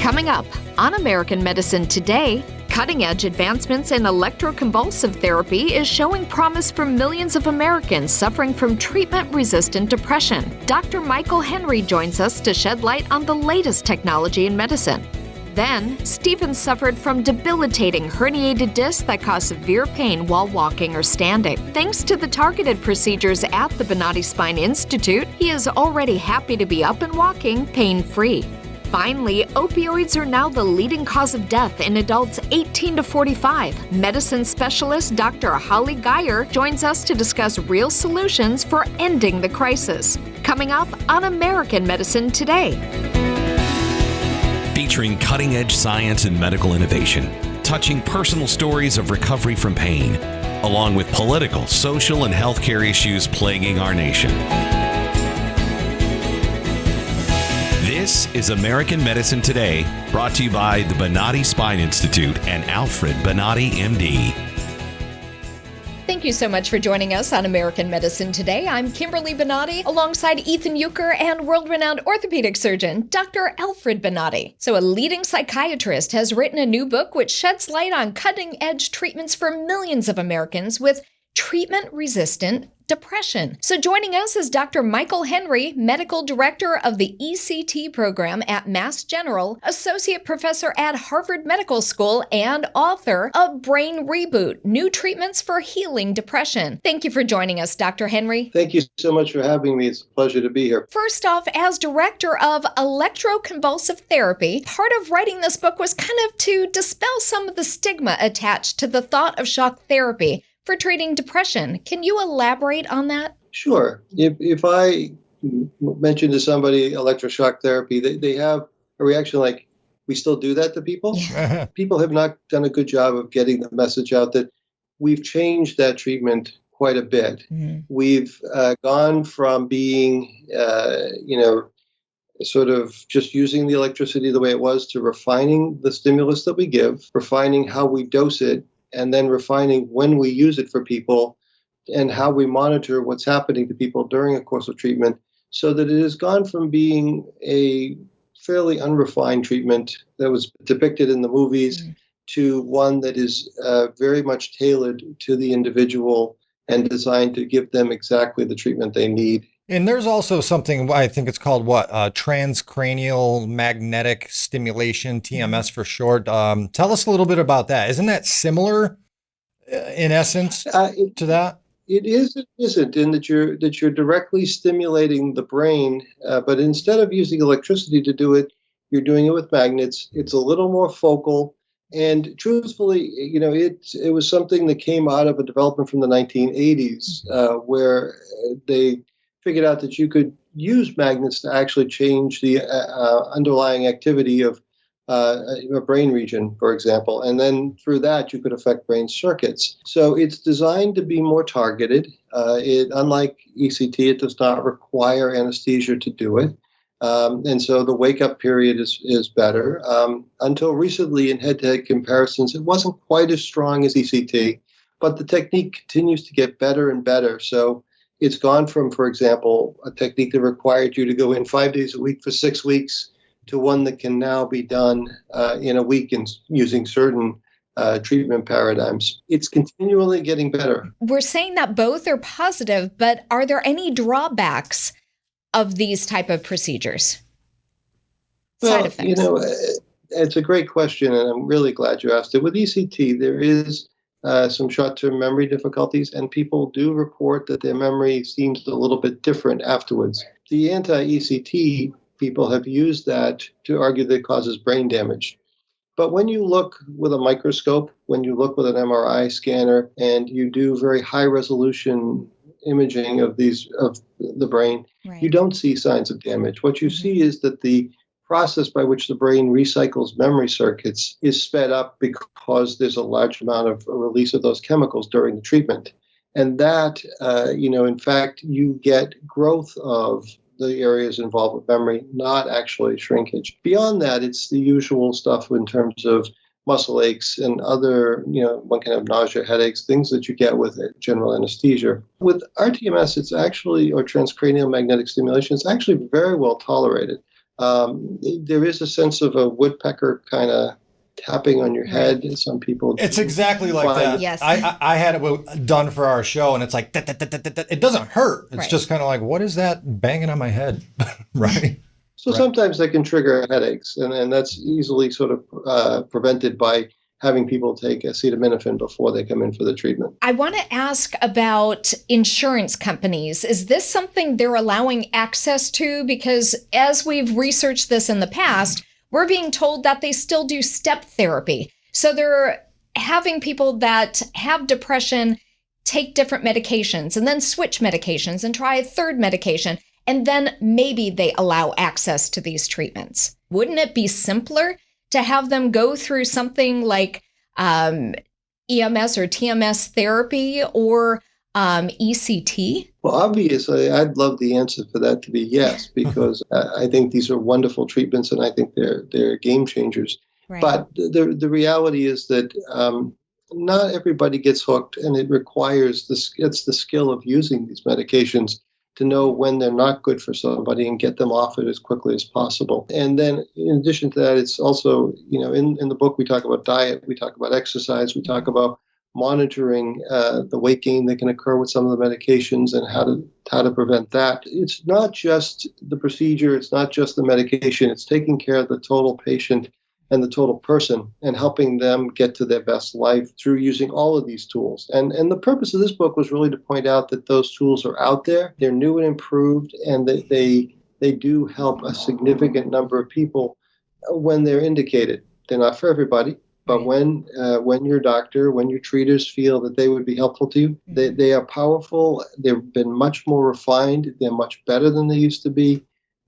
Coming up on American Medicine Today, cutting-edge advancements in electroconvulsive therapy is showing promise for millions of Americans suffering from treatment-resistant depression. Dr. Michael Henry joins us to shed light on the latest technology in medicine. Then, Stephen suffered from debilitating herniated discs that cause severe pain while walking or standing. Thanks to the targeted procedures at the Bonati Spine Institute, he is already happy to be up and walking pain-free. Finally, opioids are now the leading cause of death in adults 18 to 45. Medicine specialist Dr. Holly Geyer joins us to discuss real solutions for ending the crisis. Coming up on American Medicine Today. Featuring cutting-edge science and medical innovation, touching personal stories of recovery from pain, along with political, social, and healthcare issues plaguing our nation. This is American Medicine Today, brought to you by the Bonati Spine Institute and Alfred Bonati, MD. Thank you so much for joining us on American Medicine Today. I'm Kimberly Bonati, alongside Ethan Youker and world-renowned orthopedic surgeon, Dr. Alfred Bonati. So a leading psychiatrist has written a new book which sheds light on cutting-edge treatments for millions of Americans with treatment-resistant depression. So joining us is Dr. Michael Henry, Medical Director of the ECT program at Mass General, Associate Professor at Harvard Medical School, and author of Brain Reboot, New Treatments for Healing Depression. Thank you for joining us, Dr. Henry. Thank you so much for having me. It's a pleasure to be here. First off, as Director of Electroconvulsive Therapy, part of writing this book was kind of to dispel some of the stigma attached to the thought of shock therapy for treating depression. Can you elaborate on that? Sure. If I mention to somebody electroshock therapy, they have a reaction like, we still do that to people? Yeah. People have not done a good job of getting the message out that we've changed that treatment quite a bit. Mm-hmm. We've gone from being, sort of just using the electricity the way it was to refining the stimulus that we give, refining how we dose it, and then refining when we use it for people and how we monitor what's happening to people during a course of treatment, so that it has gone from being a fairly unrefined treatment that was depicted in the movies to one that is very much tailored to the individual and designed to give them exactly the treatment they need. And there's also something, I think it's called transcranial magnetic stimulation, TMS for short. Tell us a little bit about that. Isn't that similar in essence to that? It isn't, in that you're directly stimulating the brain, but instead of using electricity to do it, you're doing it with magnets. It's a little more focal. And truthfully, it was something that came out of a development from the 1980s where they figured out that you could use magnets to actually change the underlying activity of a brain region, for example. And then through that, you could affect brain circuits. So it's designed to be more targeted. Unlike ECT, it does not require anesthesia to do it. And so the wake-up period is better. Until recently, in head-to-head comparisons, it wasn't quite as strong as ECT, but the technique continues to get better and better. So it's gone from, for example, a technique that required you to go in 5 days a week for 6 weeks to one that can now be done in a week using certain treatment paradigms. It's continually getting better. We're saying that both are positive, but are there any drawbacks of these type of procedures? Well, side effects? It's a great question, and I'm really glad you asked it. With ECT, there is some short-term memory difficulties, and people do report that their memory seems a little bit different afterwards. The anti-ECT people have used that to argue that it causes brain damage. But when you look with a microscope, when you look with an MRI scanner, and you do very high-resolution imaging of the brain, right, you don't see signs of damage. What you see is that the process by which the brain recycles memory circuits is sped up because there's a large amount of release of those chemicals during the treatment. And that, in fact, you get growth of the areas involved with memory, not actually shrinkage. Beyond that, it's the usual stuff in terms of muscle aches and other, one can have nausea, headaches, things that you get with general anesthesia. With RTMS, it's actually, or transcranial magnetic stimulation, it's actually very well tolerated. There is a sense of a woodpecker kind of tapping on your head. Some people. It's exactly like that. Yes. I had it done for our show, and it's like, it doesn't hurt. It's just kind of like, what is that banging on my head? Right. So sometimes they can trigger headaches, and that's easily sort of prevented by having people take acetaminophen before they come in for the treatment. I want to ask about insurance companies. Is this something they're allowing access to? Because as we've researched this in the past, we're being told that they still do step therapy. So they're having people that have depression take different medications and then switch medications and try a third medication. And then maybe they allow access to these treatments. Wouldn't it be simpler to have them go through something like EMS or TMS therapy or ECT? Well, obviously, I'd love the answer for that to be yes, because I think these are wonderful treatments, and I think they're game changers. Right. But the reality is that not everybody gets hooked, and it requires it's the skill of using these medications to know when they're not good for somebody and get them off it as quickly as possible. And then in addition to that, it's also, in the book, we talk about diet, we talk about exercise, we talk about monitoring the weight gain that can occur with some of the medications and how to prevent that. It's not just the procedure, it's not just the medication, it's taking care of the total patient and the total person and helping them get to their best life through using all of these tools. And the purpose of this book was really to point out that those tools are out there, they're new and improved, and they do help a significant number of people when they're indicated. They're not for everybody, but when your doctor, when your treaters feel that they would be helpful to you, they are powerful, they've been much more refined, they're much better than they used to be,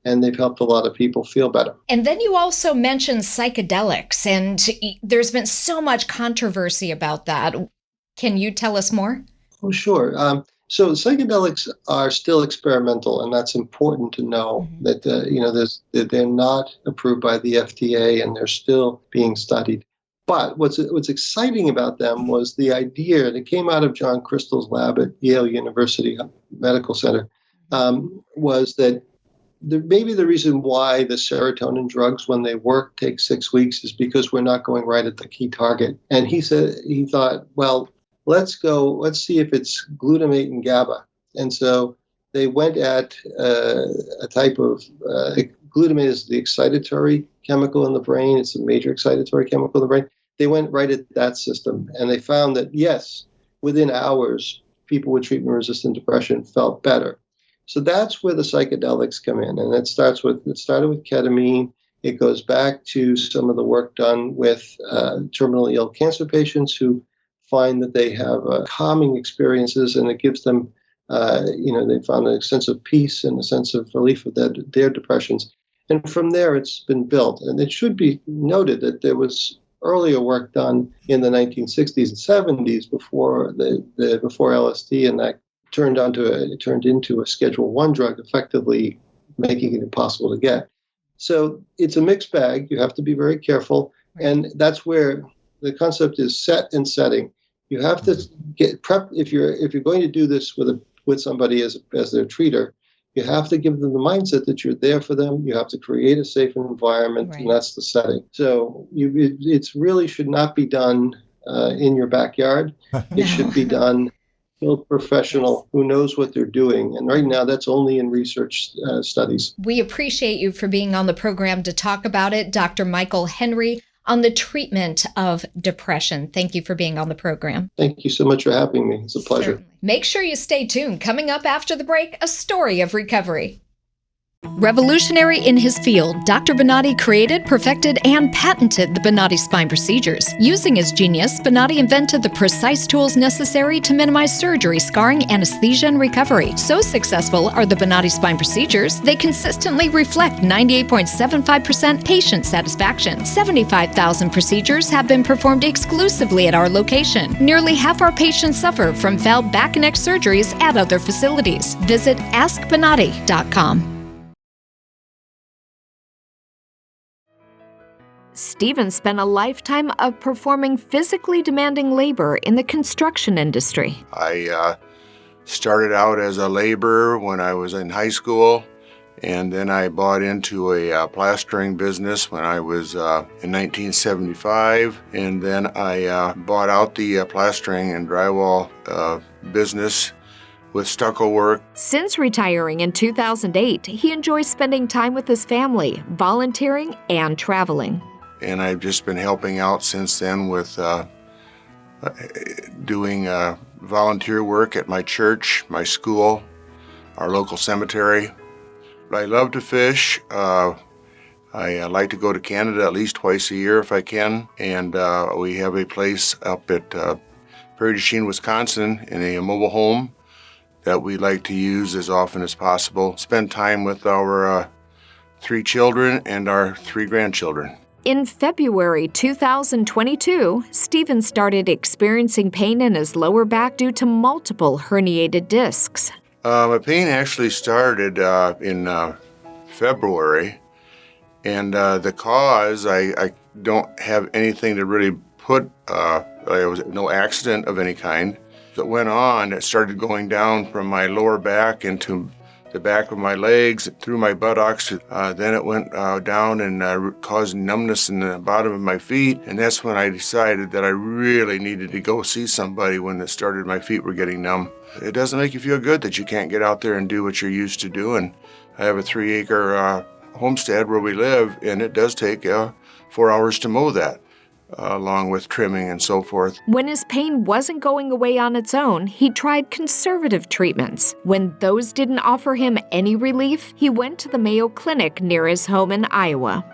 and they've helped a lot of people feel better. And then you also mentioned psychedelics, and there's been so much controversy about that. Can you tell us more? Oh, sure. So psychedelics are still experimental, and that's important to know that they're not approved by the FDA, and they're still being studied. But what's exciting about them was the idea that came out of John Crystal's lab at Yale University Medical Center, was that maybe the reason why the serotonin drugs, when they work, take 6 weeks is because we're not going right at the key target. And he thought, well, let's see if it's glutamate and GABA. And so they went at a type of glutamate is the excitatory chemical in the brain. It's a major excitatory chemical in the brain. They went right at that system, and they found that, yes, within hours, people with treatment-resistant depression felt better. So that's where the psychedelics come in, and it started with ketamine. It goes back to some of the work done with terminally ill cancer patients who find that they have calming experiences, and it gives them, they found a sense of peace and a sense of relief of their depressions. And from there, it's been built. And it should be noted that there was earlier work done in the 1960s and 70s before before LSD, and that turned into a Schedule I drug, effectively making it impossible to get. So it's a mixed bag. You have to be very careful, and that's where the concept is set and setting. You have to get prep if you're going to do this with somebody as their treater. You have to give them the mindset that you're there for them. You have to create a safe environment, and that's the setting. So it really should not be done in your backyard. It should be done with a professional who knows what they're doing. And right now, that's only in research studies. We appreciate you for being on the program to talk about it, Dr. Michael Henry, on the treatment of depression. Thank you for being on the program. Thank you so much for having me. It's a pleasure. Certainly. Make sure you stay tuned. Coming up after the break, a story of recovery. Revolutionary in his field, Dr. Bonati created, perfected, and patented the Bonati Spine procedures. Using his genius, Bonati invented the precise tools necessary to minimize surgery, scarring, anesthesia, and recovery. So successful are the Bonati Spine procedures, they consistently reflect 98.75% patient satisfaction. 75,000 procedures have been performed exclusively at our location. Nearly half our patients suffer from failed back and neck surgeries at other facilities. Visit askbonati.com. Stephen spent a lifetime of performing physically demanding labor in the construction industry. I started out as a laborer when I was in high school, And then I bought into a plastering business when I was in 1975. And then I bought out the plastering and drywall business with stucco work. Since retiring in 2008, he enjoys spending time with his family, volunteering, and traveling. And I've just been helping out since then with doing volunteer work at my church, my school, our local cemetery. I love to fish. I like to go to Canada at least twice a year if I can. And we have a place up at Prairie du Chien, Wisconsin, in a mobile home that we like to use as often as possible. Spend time with our 3 children and our 3 grandchildren. In February 2022, Stephen started experiencing pain in his lower back due to multiple herniated discs. My pain actually started in February, and the cause, I don't have anything to really put, there was no accident of any kind. It went on, it started going down from my lower back into the back of my legs, through my buttocks. Then it went down and caused numbness in the bottom of my feet. And that's when I decided that I really needed to go see somebody when it started, my feet were getting numb. It doesn't make you feel good that you can't get out there and do what you're used to doing. I have a 3-acre homestead where we live, and it does take 4 hours to mow that, along with trimming and so forth. When his pain wasn't going away on its own, he tried conservative treatments. When those didn't offer him any relief, he went to the Mayo Clinic near his home in Iowa.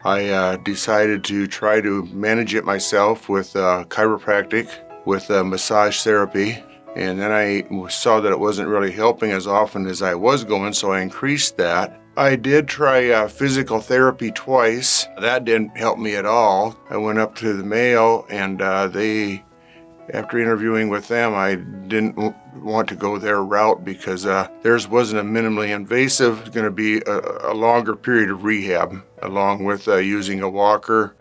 I decided to try to manage it myself with chiropractic, with massage therapy. And then I saw that it wasn't really helping as often as I was going, so I increased that. I did try physical therapy twice. That didn't help me at all. I went up to the Mayo, and they, after interviewing with them, I didn't want to go their route because theirs wasn't a minimally invasive. It was going to be a longer period of rehab, along with using a walker,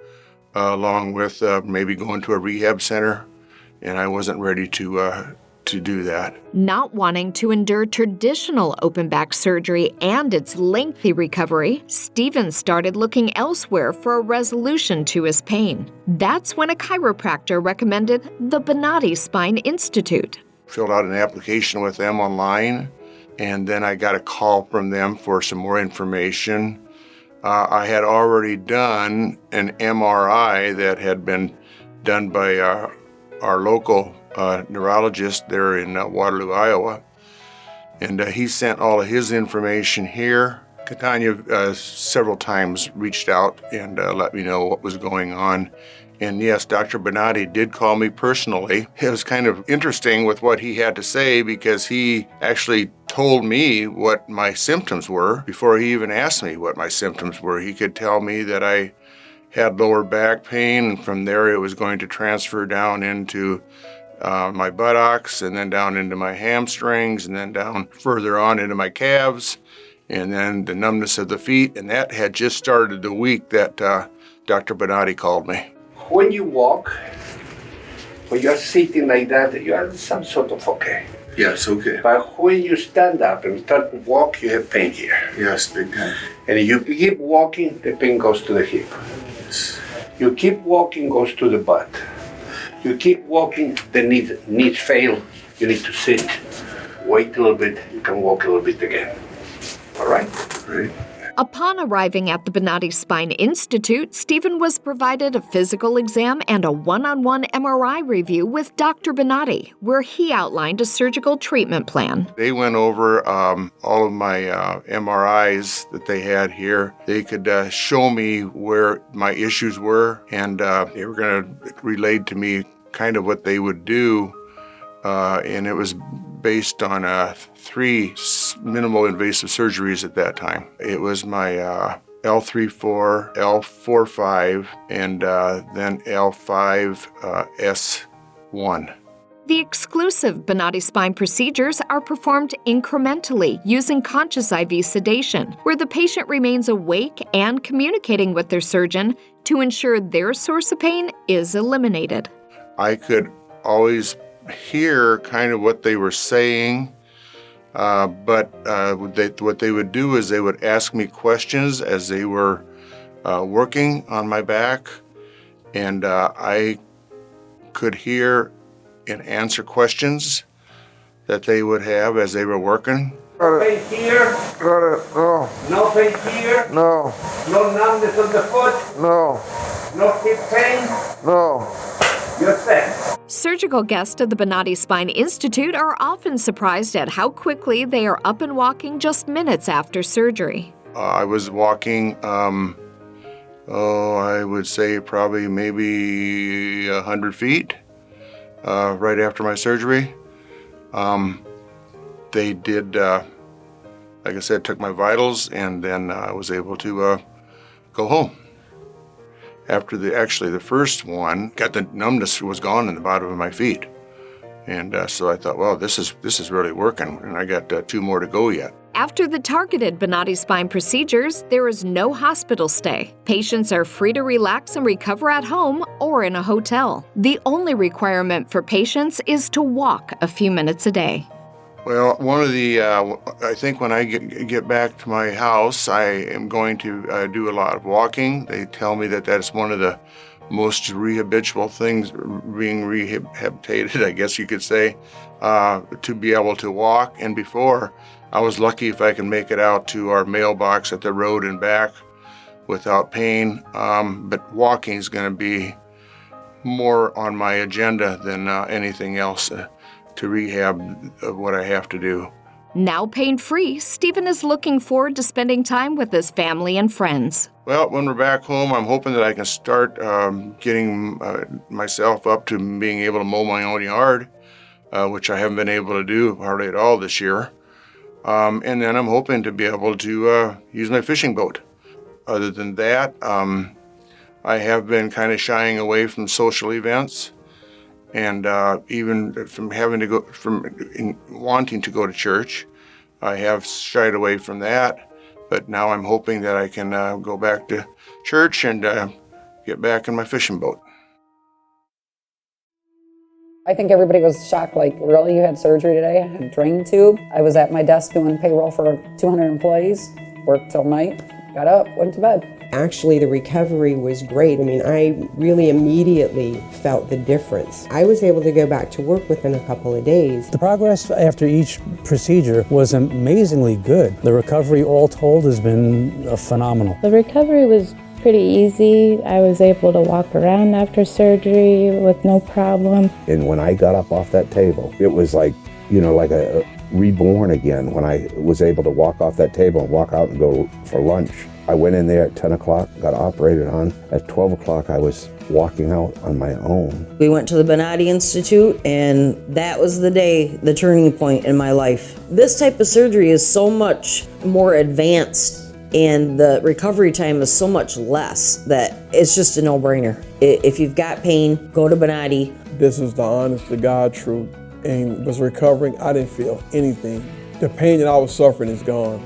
along with maybe going to a rehab center, and I wasn't ready to do that. Not wanting to endure traditional open back surgery and its lengthy recovery, Stephen started looking elsewhere for a resolution to his pain. That's when a chiropractor recommended the Bonati Spine Institute. Filled out an application with them online, and then I got a call from them for some more information. I had already done an MRI that had been done by our local neurologist there in Waterloo, Iowa. And he sent all of his information here. Catania several times reached out and let me know what was going on. And yes, Dr. Bonati did call me personally. It was kind of interesting with what he had to say because he actually told me what my symptoms were before he even asked me what my symptoms were. He could tell me that I had lower back pain, and from there it was going to transfer down into my buttocks, and then down into my hamstrings, and then down further on into my calves, and then the numbness of the feet. And that had just started the week that Dr. Bonati called me. When you walk, when you are sitting like that, you are some sort of okay. Yes, okay. But when you stand up and start to walk, you have pain here. Yes, big time. And if you keep walking, the pain goes to the hip. Yes. You keep walking, goes to the butt. You keep walking, the knees fail. You need to sit, wait a little bit, you can walk a little bit again. All right? Great. Upon arriving at the Bonati Spine Institute, Stephen was provided a physical exam and a one-on-one MRI review with Dr. Bonati, where he outlined a surgical treatment plan. They went over all of my MRIs that they had here. They could show me where my issues were, and they were going to relay to me kind of what they would do, and it was based on 3 minimal invasive surgeries at that time. It was my L3-4, L4-5, and then L5-S1. The exclusive Bonati Spine procedures are performed incrementally using conscious IV sedation, where the patient remains awake and communicating with their surgeon to ensure their source of pain is eliminated. I could always hear kind of what they were saying, But what they would do is they would ask me questions as they were working on my back, and I could hear and answer questions that they would have as they were working. No pain here? Got it. No. No pain here? No. No numbness of the foot? No. No hip pain? No. You're set. Surgical guests of the Bonati Spine Institute are often surprised at how quickly they are up and walking just minutes after surgery. I was walking, I would say probably maybe 100 feet right after my surgery. They did, like I said, took my vitals, and then I was able to go home. After the first one, got the numbness was gone in the bottom of my feet. And so I thought, well, this is really working, and I got 2 more to go yet. After the targeted Bonati Spine procedures, there is no hospital stay. Patients are free to relax and recover at home or in a hotel. The only requirement for patients is to walk a few minutes a day. Well, one of the, I think when I get back to my house, I am going to do a lot of walking. They tell me that that's one of the most rehabilitable things, being rehabilitated, I guess you could say, to be able to walk. And before, I was lucky if I can make it out to our mailbox at the road and back without pain. But walking is going to be more on my agenda than anything else to rehab what I have to do. Now pain-free, Stephen is looking forward to spending time with his family and friends. Well, when we're back home, I'm hoping that I can start getting myself up to being able to mow my own yard, which I haven't been able to do hardly at all this year. And then I'm hoping to be able to use my fishing boat. Other than that, I have been kind of shying away from social events, and even from wanting to go to church. I have shied away from that. But now I'm hoping that I can go back to church and get back in my fishing boat. I think everybody was shocked, like, really, you had surgery today? I had a drain tube. I was at my desk doing payroll for 200 employees, worked till night, got up, went to bed. Actually, the recovery was great. I mean, I really immediately felt the difference. I was able to go back to work within a couple of days. The progress after each procedure was amazingly good. The recovery, all told, has been phenomenal. The recovery was pretty easy. I was able to walk around after surgery with no problem. And when I got up off that table, it was like, like a reborn again when I was able to walk off that table and walk out and go for lunch. I went in there at 10 o'clock, got operated on. At 12 o'clock, I was walking out on my own. We went to the Bonati Institute, and that was the day, the turning point in my life. This type of surgery is so much more advanced, and the recovery time is so much less that it's just a no-brainer. If you've got pain, go to Bonati. This is the honest to God truth. And was recovering, I didn't feel anything. The pain that I was suffering is gone.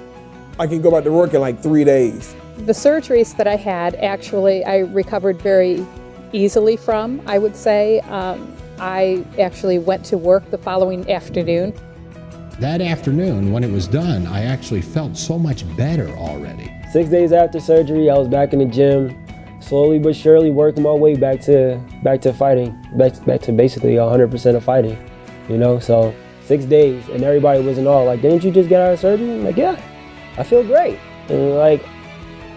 I can go back to work in like 3 days. The surgeries that I had, actually, I recovered very easily from, I would say. I actually went to work the following afternoon. That afternoon, when it was done, I actually felt so much better already. 6 days after surgery, I was back in the gym, slowly but surely working my way back to fighting, back to basically 100% of fighting, So 6 days, and everybody was in awe. Like, didn't you just get out of surgery? I'm like, yeah, I feel great. And like,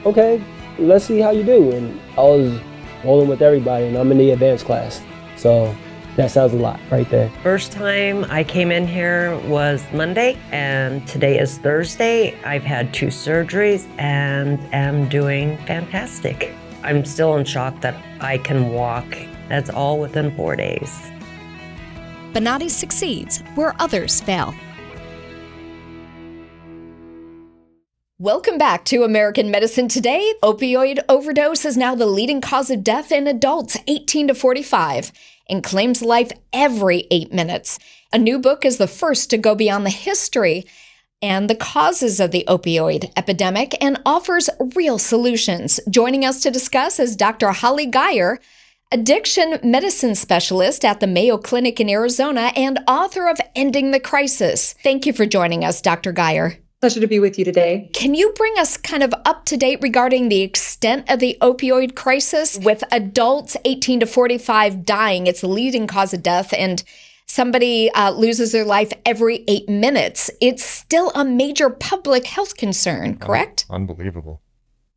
okay, let's see how you do. And I was rolling with everybody, and I'm in the advanced class. So that sounds a lot right there. First time I came in here was Monday, and today is Thursday. I've had 2 surgeries and am doing fantastic. I'm still in shock that I can walk. That's all within 4 days. Bonati succeeds where others fail. Welcome back to American Medicine Today. Opioid overdose is now the leading cause of death in adults 18 to 45 and claims life every 8 minutes. A new book is the first to go beyond the history and the causes of the opioid epidemic and offers real solutions. Joining us to discuss is Dr. Holly Geyer, addiction medicine specialist at the Mayo Clinic in Arizona and author of Ending the Crisis. Thank you for joining us, Dr. Geyer. Pleasure to be with you today. Can you bring us kind of up to date regarding the extent of the opioid crisis? With adults 18 to 45 dying, it's the leading cause of death, and somebody loses their life every 8 minutes. It's still a major public health concern, correct? Unbelievable.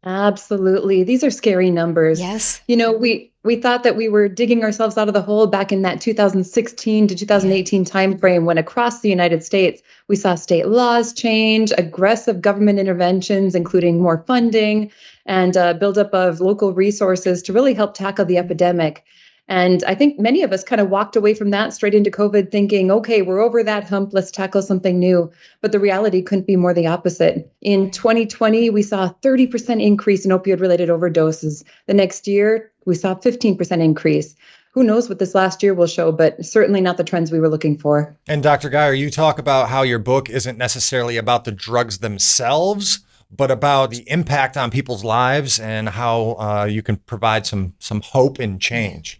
Absolutely. These are scary numbers. Yes. You know, we thought that we were digging ourselves out of the hole back in that 2016 to 2018 timeframe when across the United States, we saw state laws change, aggressive government interventions, including more funding and buildup of local resources to really help tackle the epidemic. And I think many of us kind of walked away from that straight into COVID thinking, okay, we're over that hump, let's tackle something new. But the reality couldn't be more the opposite. In 2020, we saw a 30% increase in opioid-related overdoses. The next year, we saw a 15% increase. Who knows what this last year will show, but certainly not the trends we were looking for. And Dr. Geyer, you talk about how your book isn't necessarily about the drugs themselves, but about the impact on people's lives and how you can provide some hope and change.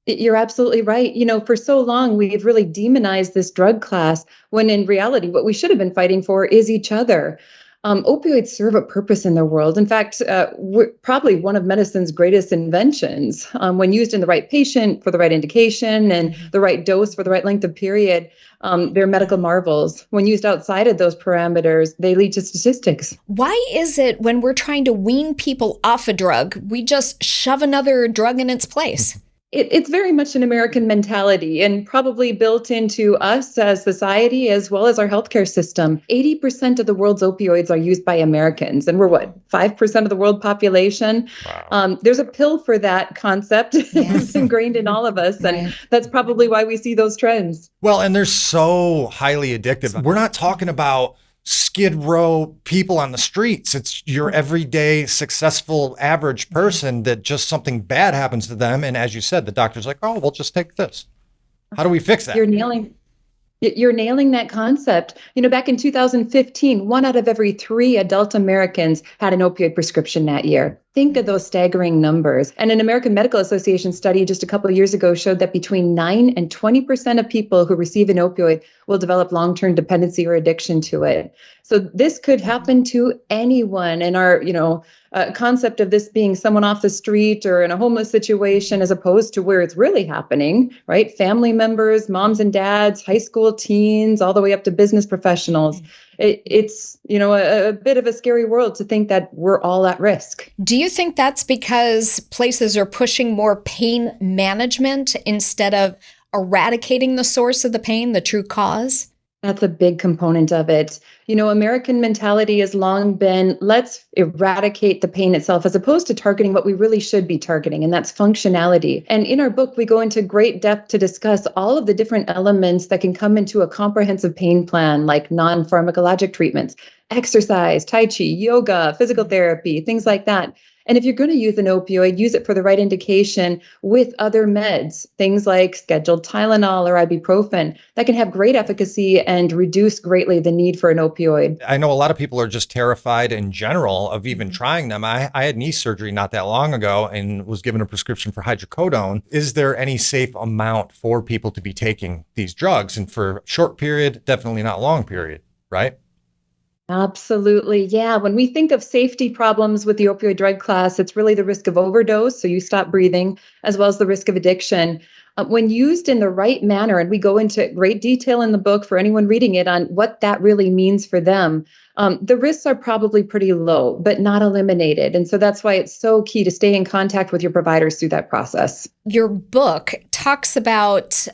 You're absolutely right. You know, for so long, we've really demonized this drug class when in reality, what we should have been fighting for is each other. Opioids serve a purpose in the world. In fact, probably one of medicine's greatest inventions. When used in the right patient for the right indication and the right dose for the right length of period, they're medical marvels. When used outside of those parameters, they lead to statistics. Why is it when we're trying to wean people off a drug, we just shove another drug in its place? It's very much an American mentality and probably built into us as society as well as our healthcare system. 80% of the world's opioids are used by Americans, and we're 5% of the world population? Wow. There's a pill for that concept. Yes. It's ingrained in all of us, and that's probably why we see those trends. Well, and they're so highly addictive. We're not talking about Skid Row people on the streets. It's your everyday successful average person that just something bad happens to them. And as you said, the doctor's like, oh, we'll just take this. How do we fix that? You're nailing that concept. You know, back in 2015, 1 out of every 3 adult Americans had an opioid prescription that year. Think of those staggering numbers. And an American Medical Association study just a couple of years ago showed that between 9 and 20% of people who receive an opioid will develop long-term dependency or addiction to it. So this could happen to anyone. And our, concept of this being someone off the street or in a homeless situation, as opposed to where it's really happening, right? Family members, moms and dads, high school teens, all the way up to business professionals. It's a bit of a scary world to think that we're all at risk. Do you think that's because places are pushing more pain management instead of eradicating the source of the pain, the true cause? That's a big component of it. You know, American mentality has long been, let's eradicate the pain itself, as opposed to targeting what we really should be targeting, and that's functionality. And in our book, we go into great depth to discuss all of the different elements that can come into a comprehensive pain plan, like non-pharmacologic treatments, exercise, tai chi, yoga, physical therapy, things like that. And if you're going to use an opioid, use it for the right indication with other meds, things like scheduled Tylenol or ibuprofen that can have great efficacy and reduce greatly the need for an opioid. I know a lot of people are just terrified in general of even trying them. I had knee surgery not that long ago and was given a prescription for hydrocodone. Is there any safe amount for people to be taking these drugs? And for a short period, definitely not long period, right? Absolutely. Yeah. When we think of safety problems with the opioid drug class, it's really the risk of overdose, so you stop breathing, as well as the risk of addiction. When used in the right manner, and we go into great detail in the book for anyone reading it on what that really means for them, the risks are probably pretty low, but not eliminated. And so that's why it's so key to stay in contact with your providers through that process. Your book talks about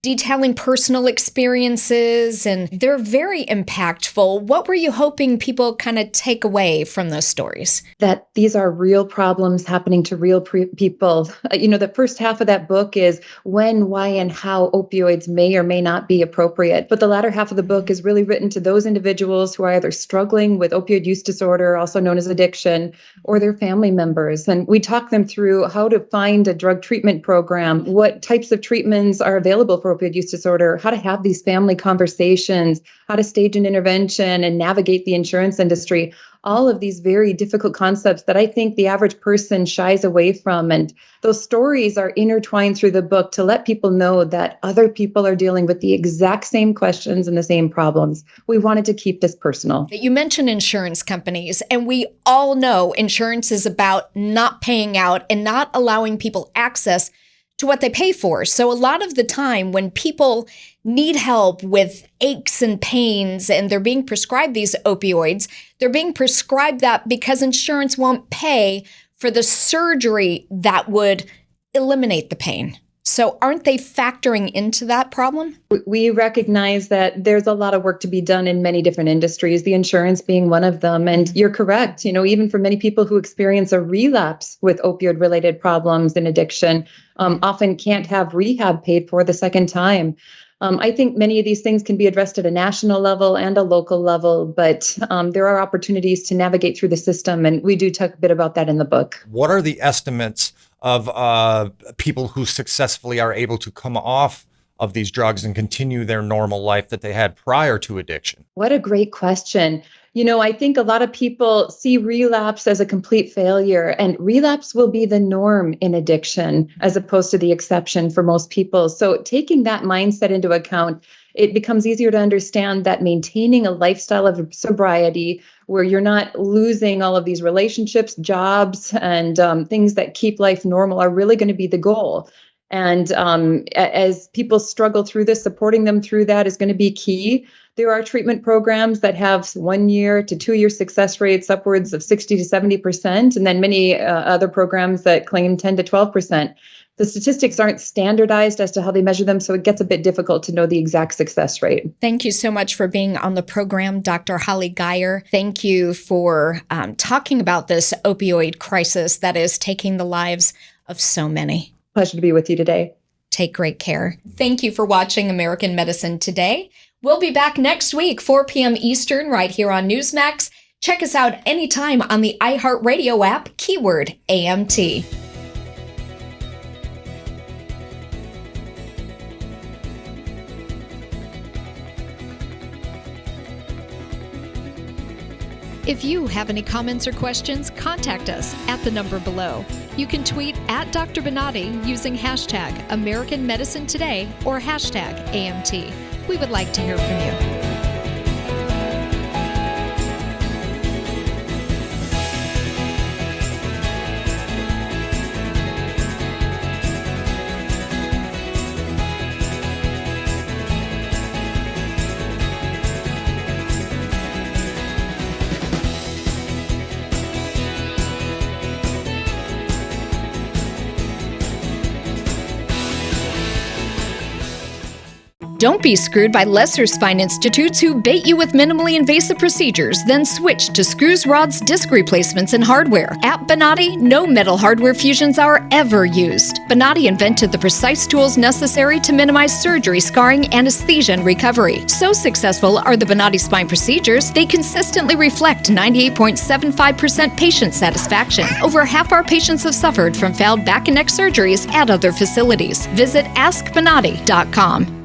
detailing personal experiences, and they're very impactful. What were you hoping people kind of take away from those stories? That these are real problems happening to real people. The first half of that book is when, why, and how opioids may or may not be appropriate. But the latter half of the book is really written to those individuals who are either struggling with opioid use disorder, also known as addiction, or their family members. And we talk them through how to find a drug treatment program, what types of treatments are available for for opioid use disorder, how to have these family conversations, how to stage an intervention and navigate the insurance industry, all of these very difficult concepts that I think the average person shies away from. And those stories are intertwined through the book to let people know that other people are dealing with the exact same questions and the same problems. We wanted to keep this personal. You mentioned insurance companies, and we all know insurance is about not paying out and not allowing people access to what they pay for. So a lot of the time when people need help with aches and pains and they're being prescribed these opioids, they're being prescribed that because insurance won't pay for the surgery that would eliminate the pain. So aren't they factoring into that problem? We recognize that there's a lot of work to be done in many different industries, the insurance being one of them. And you're correct. Even for many people who experience a relapse with opioid-related problems and addiction, often can't have rehab paid for the second time. I think many of these things can be addressed at a national level and a local level, but there are opportunities to navigate through the system. And we do talk a bit about that in the book. What are the estimates of people who successfully are able to come off of these drugs and continue their normal life that they had prior to addiction? What a great question. I think a lot of people see relapse as a complete failure, and relapse will be the norm in addiction as opposed to the exception for most people. So taking that mindset into account, it becomes easier to understand that maintaining a lifestyle of sobriety where you're not losing all of these relationships, jobs, and things that keep life normal are really going to be the goal. And as people struggle through this, supporting them through that is going to be key. There are treatment programs that have 1 year to 2 year success rates upwards of 60 to 70%, and then many other programs that claim 10 to 12%. The statistics aren't standardized as to how they measure them, so it gets a bit difficult to know the exact success rate. Thank you so much for being on the program, Dr. Holly Geyer. Thank you for talking about this opioid crisis that is taking the lives of so many. Pleasure to be with you today. Take great care. Thank you for watching American Medicine Today. We'll be back next week, 4 p.m. Eastern, right here on Newsmax. Check us out anytime on the iHeartRadio app, keyword AMT. If you have any comments or questions, contact us at the number below. You can tweet at Dr. Bonati using hashtag American Medicine Today or hashtag AMT. We would like to hear from you. Don't be screwed by lesser spine institutes who bait you with minimally invasive procedures, then switch to screws, rods, disc replacements, and hardware. At Bonati, no metal hardware fusions are ever used. Bonati invented the precise tools necessary to minimize surgery, scarring, anesthesia, and recovery. So successful are the Bonati Spine procedures, they consistently reflect 98.75% patient satisfaction. Over half our patients have suffered from failed back and neck surgeries at other facilities. Visit AskBonati.com.